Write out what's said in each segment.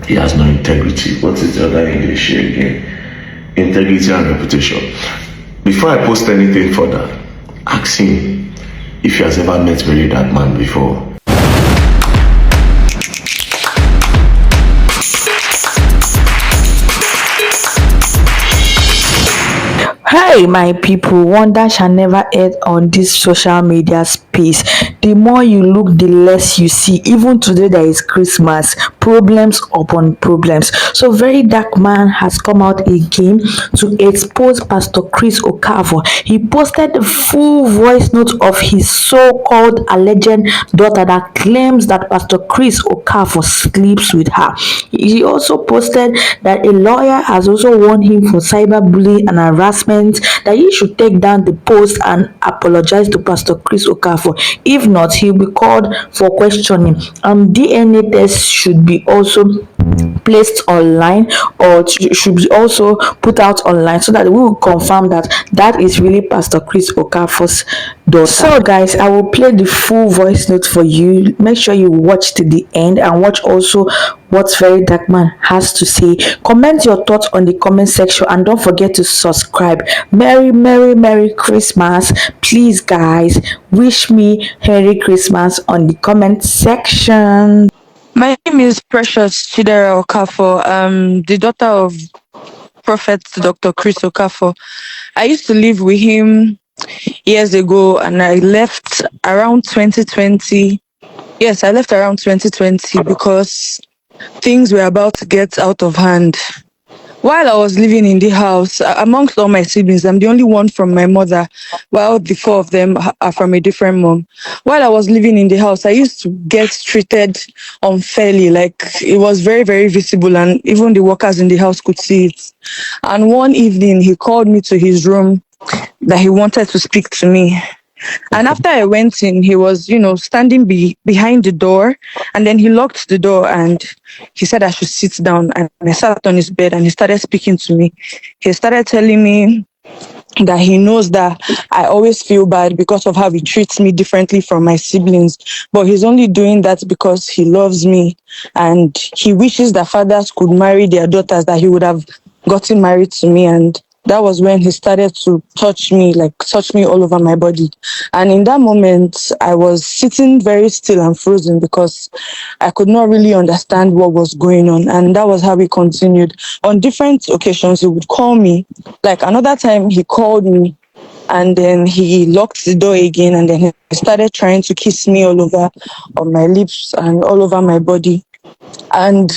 He has no integrity. What is the other English here again? Integrity and reputation. Before I post anything further, ask him if he has ever met Very Dark Man before. Hey, my people, wonder shall never end on this social media space. The more you look, the less you see. Even today, there is Christmas, problems upon problems. So, Very Dark Man has come out again to expose Pastor Chris Okafor. He posted the full voice note of his so-called alleged daughter that claims that Pastor Chris Okafor sleeps with her. He also posted that a lawyer has also warned him for cyberbullying and harassment, that he should take down the post and apologize to Pastor Chris Okafor. If not, he'll be called for questioning. DNA tests should be also placed online, or should be also put out online, so that we will confirm that that is really Pastor Chris Okafor's daughter. So guys, I will play the full voice note for you. Make sure you watch to the end and watch also what Very Dark Man has to say. Comment your thoughts on the comment section and don't forget to subscribe. Merry Christmas. Please guys, wish me Merry Christmas on the comment section. My name is Precious Chidera Okafor, the daughter of Prophet Dr. Chris Okafor. I used to live with him years ago, and I left around 2020. Yes, I left around 2020 because things were about to get out of hand. While I was living in the house, amongst all my siblings, I'm the only one from my mother, while the four of them are from a different mom. While I was living in the house, I used to get treated unfairly. Like, it was very, very visible, and even the workers in the house could see it. And one evening, he called me to his room that he wanted to speak to me. And after I went in, he was, standing behind the door, and then he locked the door and he said I should sit down. And I sat on his bed and he started speaking to me. He started telling me that he knows that I always feel bad because of how he treats me differently from my siblings, but he's only doing that because he loves me, and he wishes that fathers could marry their daughters, that he would have gotten married to me. And that was when he started to touch me all over my body. And in that moment, I was sitting very still and frozen because I could not really understand what was going on. And that was how we continued. On different occasions, he would call me. Like another time, he called me and then he locked the door again, and then he started trying to kiss me all over on my lips and all over my body. And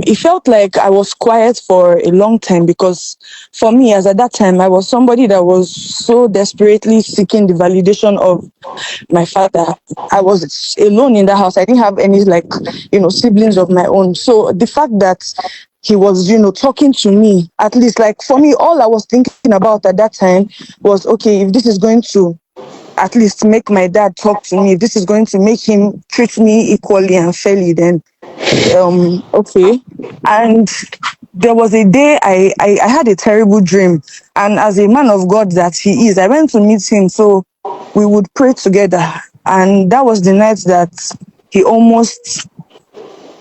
it felt like I was quiet for a long time because for me, as at that time, I was somebody that was so desperately seeking the validation of my father. I was alone in the house. I didn't have any siblings of my own. So the fact that he was, talking to me, at least like for me, all I was thinking about at that time was, okay, if this is going to at least make my dad talk to me, if this is going to make him treat me equally and fairly, then okay. And there was a day I had a terrible dream, and as a man of God that he is, I went to meet him so we would pray together. And that was the night that he almost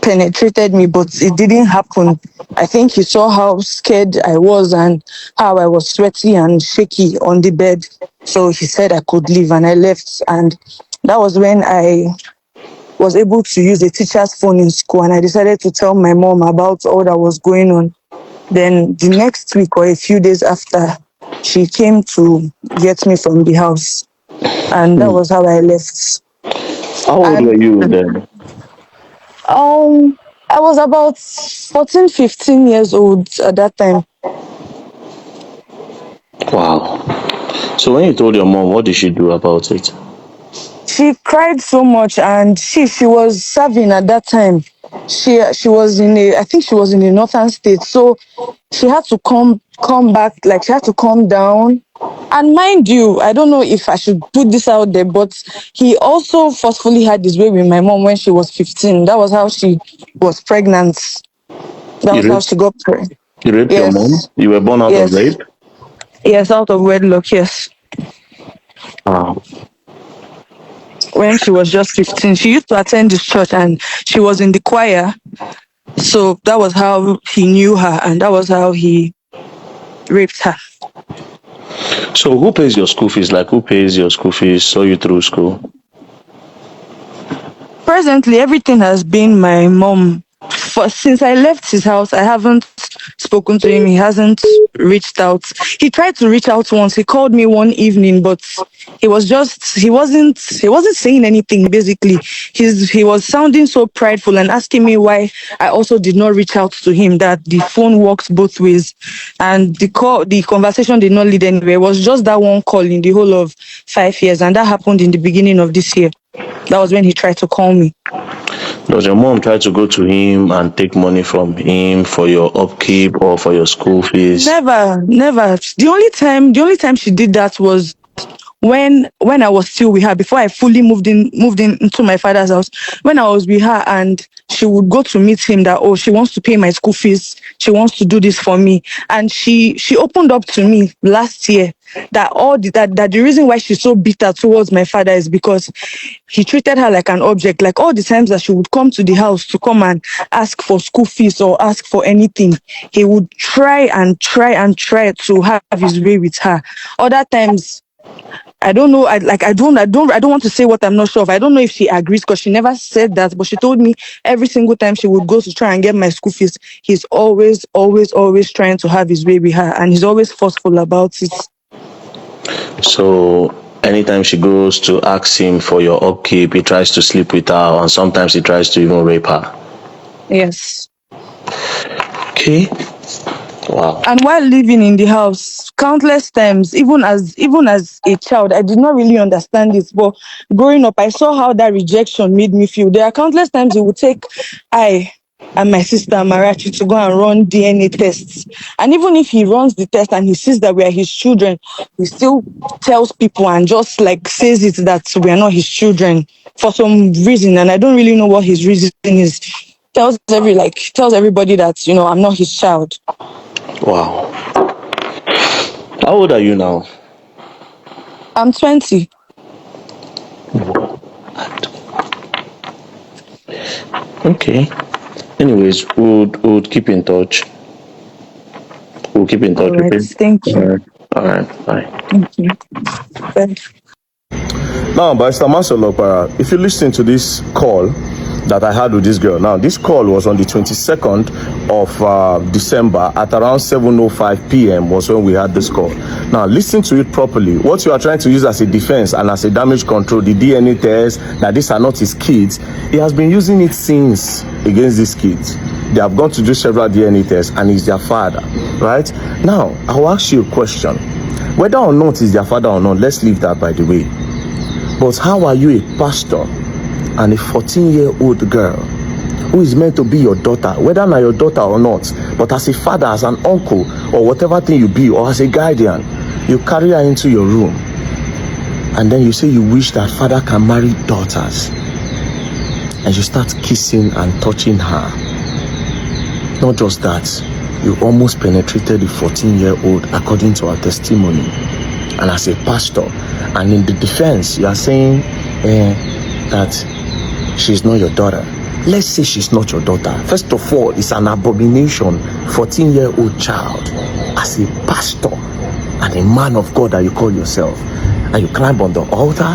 penetrated me, but it didn't happen. I think he saw how scared I was and how I was sweaty and shaky on the bed, so he said I could leave, and I left. And that was when I was able to use a teacher's phone in school, and I decided to tell my mom about all that was going on. Then the next week or a few days after, she came to get me from the house, and that was how I left. How old were you then? I was about 14, 15 years old at that time. Wow. So when you told your mom, what did she do about it? She cried so much, and she was serving at that time. She was I think she was in the northern state, so she had to come back, like she had to calm down. And mind you, I don't know if I should put this out there, but he also forcefully had his way with my mom when she was 15. That was how she was pregnant. That was how she got pregnant. You raped your mom? You were born out of rape? Yes, out of wedlock, yes. Wow. When she was just 15, she used to attend this church and she was in the choir. So that was how he knew her, and that was how he raped her. So who pays your school fees? Like who pays your school fees, saw you through school? Presently, everything has been my mom. Since I left his house, I haven't spoken to him. He hasn't reached out. He tried to reach out once. He called me one evening, but he wasn't saying anything. Basically, he was sounding so prideful and asking me why I also did not reach out to him. That the phone works both ways, and the conversation did not lead anywhere. It was just that one call in the whole of 5 years, and that happened in the beginning of this year. That was when he tried to call me. Does your mom try to go to him and take money from him for your upkeep or for your school fees? Never, never. The only time she did that was when I was still with her, before I fully moved in into my father's house. When I was with her, and she would go to meet him that, oh, she wants to pay my school fees, she wants to do this for me. And she opened up to me last year that that the reason why she's so bitter towards my father is because he treated her like an object. Like all the times that she would come to the house to come and ask for school fees or ask for anything, he would try and try to have his way with her. Other times, I don't know. I don't want to say what I'm not sure of. I don't know if she agrees, because she never said that, but she told me every single time she would go to try and get my school fees, he's always trying to have his way with her, and he's always forceful about it. So anytime she goes to ask him for your upkeep, he tries to sleep with her, and sometimes he tries to even rape her. Yes. Okay. Wow. And while living in the house, countless times, even as a child, I did not really understand it. But growing up, I saw how that rejection made me feel. There are countless times he would take I and my sister Marachi to go and run DNA tests. And even if he runs the test and he sees that we are his children, he still tells people and just like says it that we are not his children for some reason. And I don't really know what his reason is. Tells everybody that, I'm not his child. Wow. How old are you now? I'm 20. Okay. Anyways, we'll keep in touch. We'll keep in touch. All right. Okay? Thank you. All right. Bye. Thank you. Bye. Now, Barrister Master Lokpara, if you listen to this call that I had with this girl, now this call was on the 22nd of December at around 7:05 p.m. was when we had this call. Now, listen to it properly. What you are trying to use as a defense and as a damage control, the DNA test, that these are not his kids, he has been using it since against these kids. They have gone to do several DNA tests and he's their father, right? Now, I will ask you a question. Whether or not he's their father or not, let's leave that by the way. But how are you a pastor and a 14-year-old girl who is meant to be your daughter, whether not your daughter or not, but as a father, as an uncle, or whatever thing you be, or as a guardian, you carry her into your room, and then you say you wish that father can marry daughters, and you start kissing and touching her. Not just that, you almost penetrated the 14-year-old according to her testimony. And as a pastor, and in the defense, you are saying that she's not your daughter. Let's say she's not your daughter. First of all, it's an abomination, 14-year-old child, as a pastor and a man of God that you call yourself, and you climb on the altar.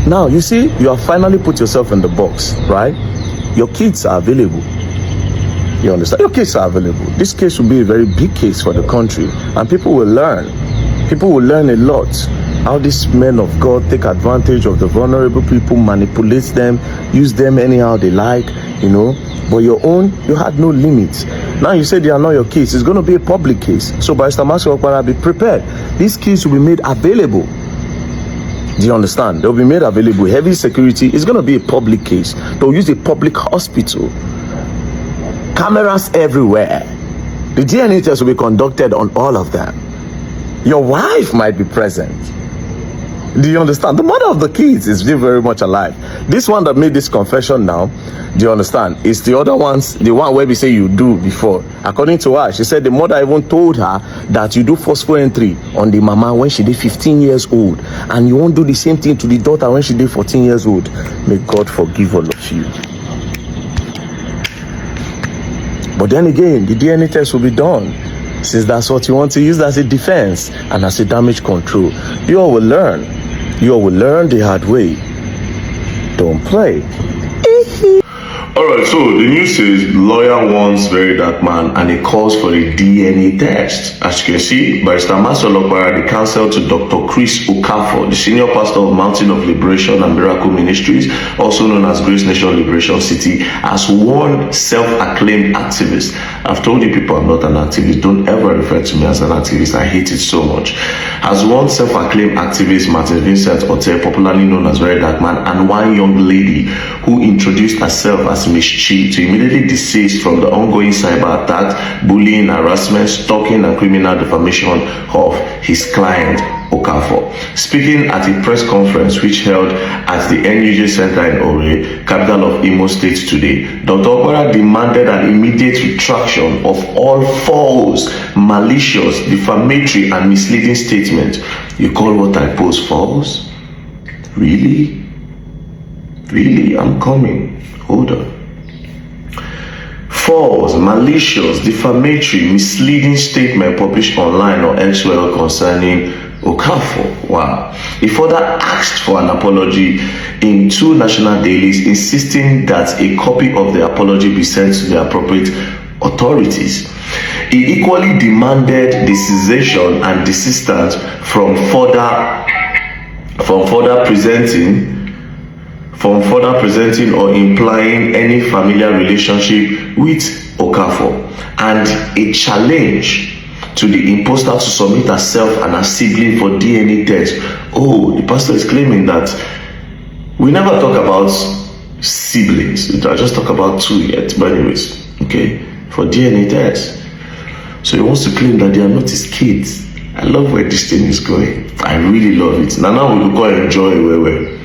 Now, you see, you have finally put yourself in the box, right? Your kids are available. You understand? Your kids are available. This case will be a very big case for the country, and people will learn. People will learn a lot how these men of God take advantage of the vulnerable people, manipulate them, use them anyhow they like, But your own, you had no limits. Now you say they are not your case. It's going to be a public case. So Barrister Master Okpara, be prepared. These keys will be made available. Do you understand? They'll be made available. Heavy security is going to be a public case. They'll use a public hospital. Cameras everywhere. The DNA test will be conducted on all of them. Your wife might be present. Do you understand? The mother of the kids is still very much alive. This one that made this confession now, do you understand? It's the other ones, the one where we say you do before. According to her, she said the mother even told her that you do forceful entry on the mama when she did 15 years old. And you won't do the same thing to the daughter when she did 14 years old. May God forgive all of you. But then again, the DNA test will be done, since that's what you want to use as a defense and as a damage control. You all will learn. You all will learn the hard way. Don't play. Alright, so the news says lawyer warns very dark man and he calls for a DNA test. As you can see, Barrister Master Lokpara, the counsel to Dr. Chris Okafor, the senior pastor of Mountain of Liberation and Miracle Ministries, also known as Grace Nation Liberation City, has warned self-acclaimed activists. I've told you people I'm not an activist. Don't ever refer to me as an activist. I hate it so much. Has warned self-acclaimed activist Martin Vincent Ote, popularly known as Very Dark Man, and one young lady who introduced herself as Miss Chi, to immediately desist from the ongoing cyber attacks, bullying, harassment, stalking, and criminal defamation of his client Okafor. Speaking at a press conference which held at the NUJ Center in Ore, capital of Imo State today, Dr. Okpara demanded an immediate retraction of all false, malicious, defamatory, and misleading statements. You call what I post false? Really? Really? I'm coming. Hold on. False, malicious, defamatory, misleading statement published online or elsewhere concerning Okafor. Wow. He further asked for an apology in 2 national dailies, insisting that a copy of the apology be sent to the appropriate authorities. He equally demanded the cessation and desistance from further presenting or implying any familiar relationship with Okafor, and a challenge to the imposter to submit herself and her sibling for DNA test. Oh, the pastor is claiming that we never talk about siblings. I just talk about 2 yet. But anyways, okay, for DNA test. So he wants to claim that they are not his kids. I love where this thing is going. I really love it. Now we will go and enjoy where.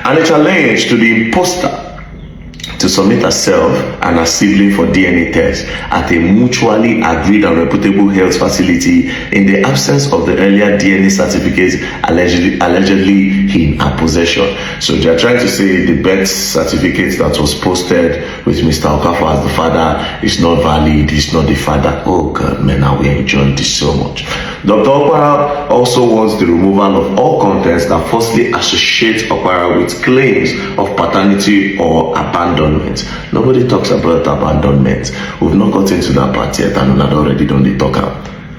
And a challenge to the imposter to submit herself and her sibling for DNA test at a mutually agreed and reputable health facility in the absence of the earlier DNA certificates allegedly in her possession. So they are trying to say the birth certificate that was posted with Mr. Okafor as the father is not valid, he's not the father. Oh God, man, now we enjoying this so much. Dr. Okpara also wants the removal of all contents that falsely associate Okpara with claims of paternity or abandonment. Nobody talks about abandonment. We've not got into that part yet, and we've already done the talker.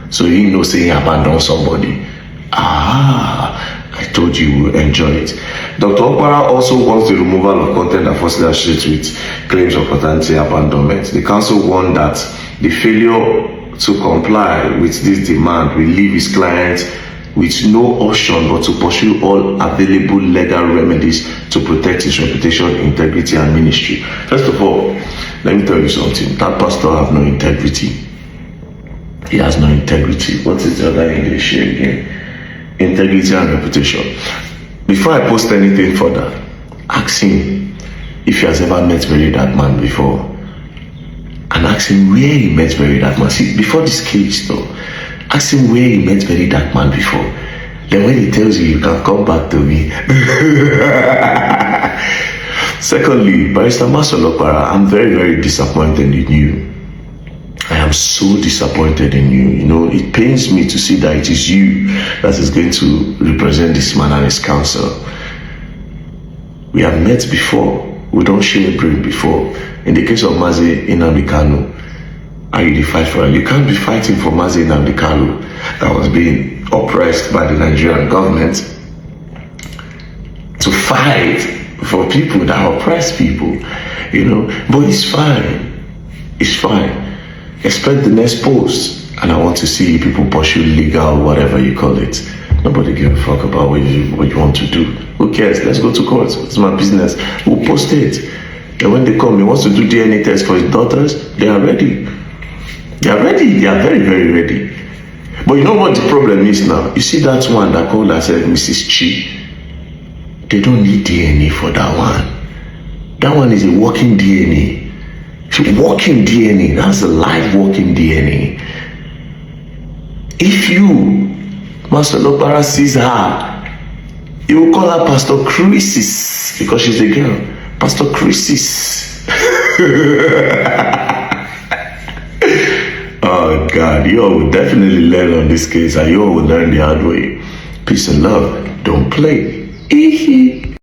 So you know, saying abandon somebody. I told you we'll enjoy it. Dr. Okpara also wants the removal of content that falsely associates with claims of paternity abandonment. The council warned that the failure to comply with this demand will leave his client with no option but to pursue all available legal remedies to protect his reputation, integrity, and ministry. First of all, let me tell you something. That pastor has no integrity. He has no integrity. What is the other English here again? Integrity and reputation. Before I post anything further, ask him if he has ever met Very Dark Man before. And ask him where he met Very Dark Man. See, before this case though, ask him where he met Very Dark Man before. Then when he tells you can come back to me. Secondly, Barrister Master Lokpara, I'm very, very disappointed in you. I am so disappointed in you. You know, it pains me to see that it is you that is going to represent this man and his counsel. We have met before. We don't share a brain before. In the case of Mazi Nnamdi Kanu, are you the fight for it? You can't be fighting for Mazi Nnamdi Kanu that was being oppressed by the Nigerian government to fight for people that oppress people, you know. But it's fine. It's fine. Expect the next post, and I want to see people pursue legal, whatever you call it. Nobody give a fuck about what you want to do. Who cares? Let's go to court. It's my business. We'll post it. And when they come, he wants to do DNA test for his daughters, they are ready. They are ready. They are very, very ready. But you know what the problem is now? You see that one that called herself Mrs. Chi? They don't need DNA for that one. That one is a walking DNA. Walking DNA. That's a live walking DNA. If you, Master Lokpara, sees her, you will call her Pastor Crisis because she's a girl. Pastor Crisis. God, you all will definitely learn on this case, and you all will learn the hard way. Peace and love. Don't play.